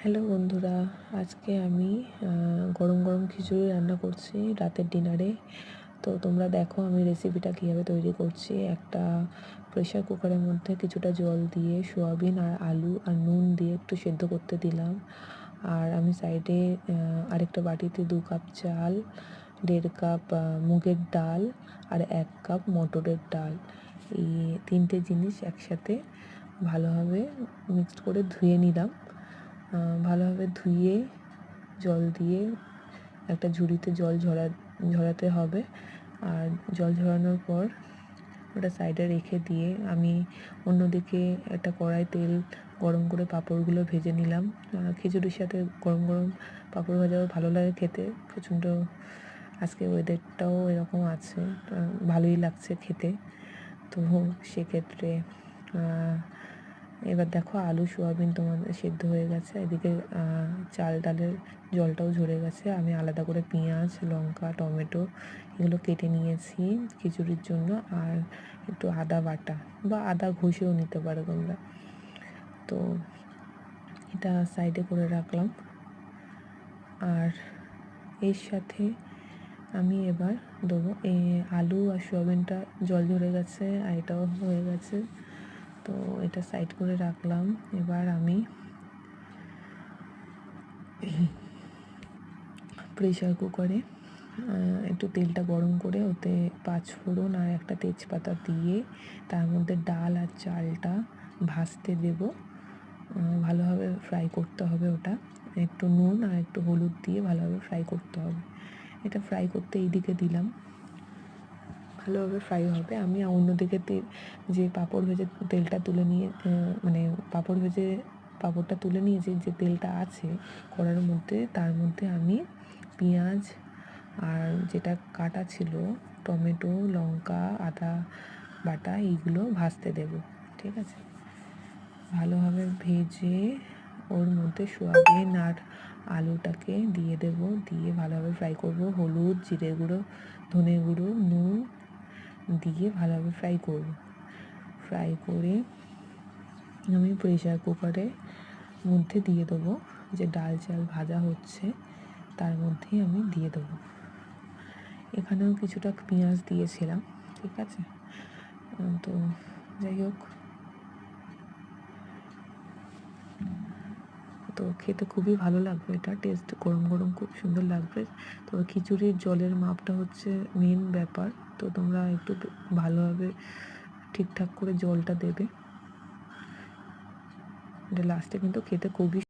Hello বন্ধুরা, আজকে আমি গরম গরম খিচুড়ি রান্না করছি রাতের ডিনারে। তো তোমরা দেখো আমি রেসিপিটা কীভাবে তৈরি করছি। একটা প্রেশার কুকারের মধ্যে কিছুটা জল দিয়ে সোয়াবিন আর আলু আর নুন দিয়ে একটু সেদ্ধ করতে দিলাম। আর আমি সাইডে আরেকটা বাটিতে 2 কাপ চাল, 1.5 কাপ মুগের ডাল আর 1 কাপ মটরের ডাল, এই 3টে জিনিস একসাথে ভালোভাবে মিক্সড করে ধুয়ে নিলাম। ভালোভাবে ধুয়ে জল দিয়ে একটা ঝুড়িতে জল ঝরাতে হবে। আর জল ঝরানোর পর ওটা সাইডে রেখে দিয়ে আমি অন্যদিকে একটা কড়াই তেল গরম করে পাঁপড়গুলো ভেজে নিলাম। খিচুড়ির সাথে গরম গরম পাঁপড় ভাজাও ভালো লাগে খেতে, প্রচণ্ড আজকে ওয়েদারটাও এরকম আছে, ভালোই লাগছে খেতে। তো সেক্ষেত্রে এবার দেখো আলু সোয়াবিন তোমাদের সেদ্ধ হয়ে গেছে, এদিকে চাল ডালের জলটাও ঝরে গেছে। আমি আলাদা করে পেঁয়াজ, লঙ্কা, টমেটো এগুলো কেটে নিয়েছি খিচুড়ির জন্য, আর একটু আদা বাটা বা আদা ঘষেও নিতে পারো তোমরা। তো এটা সাইডে করে রাখলাম। আর এর সাথে আমি এবার দেবো আলু আর সোয়াবিনটা জল ঝরে গেছে আর এটাও হয়ে গেছে, তো এটা সাইড করে রাখলাম। এবার আমি প্রেশার কুকারে একটু তেলটা গরম করে ওতে 5 ফোড়ন আর একটা তেজপাতা দিয়ে তার মধ্যে ডাল আর চালটা ভাজতে দেব। ভালোভাবে ফ্রাই করতে হবে ওটা, একটু নুন আর একটু হলুদ দিয়ে ভালোভাবে ফ্রাই করতে হবে। এটা ফ্রাই করতে এইদিকে দিলাম, ভালোভাবে ফ্রাই হবে। আমি অন্যদিকে যে পাঁপড় ভেজে তেলটা তুলে নিয়ে মানে পাঁপড়টা তুলে নিয়েছি, যে তেলটা আছে কড়ার মধ্যে তার মধ্যে আমি পেঁয়াজ আর যেটা কাটা ছিল টমেটো, লঙ্কা, আদা বাটা এইগুলো ভাজতে দেব। ঠিক আছে, ভালোভাবে ভেজে ওর মধ্যে সোয়াবিন আর আলুটাকে দিয়ে দেব, দিয়ে ভালোভাবে ফ্রাই করব। হলুদ, জিরে গুঁড়ো, ধনে গুঁড়ো, নুন দিয়ে ভালোভাবে ফ্রাই করব। ফ্রাই করে আমি প্রেশার কুকারের মধ্যে দিয়ে দেবো, যে ডাল চাল ভাজা হচ্ছে তার মধ্যেই আমি দিয়ে দেবো। এখানেও কিছুটা পেঁয়াজ দিয়েছিলাম, ঠিক আছে। তো যাই হোক, তো খেতে খুবই ভালো লাগবে, এটা টেস্ট গরম গরম খুব সুন্দর লাগবে। তো খিচুড়ির জলের মাপটা হচ্ছে মেন ব্যাপার, তো তোমরা একটু ভালোভাবে ঠিকঠাক করে জলটা দেবে। এটা লাস্টে কিন্তু খেতে খুবই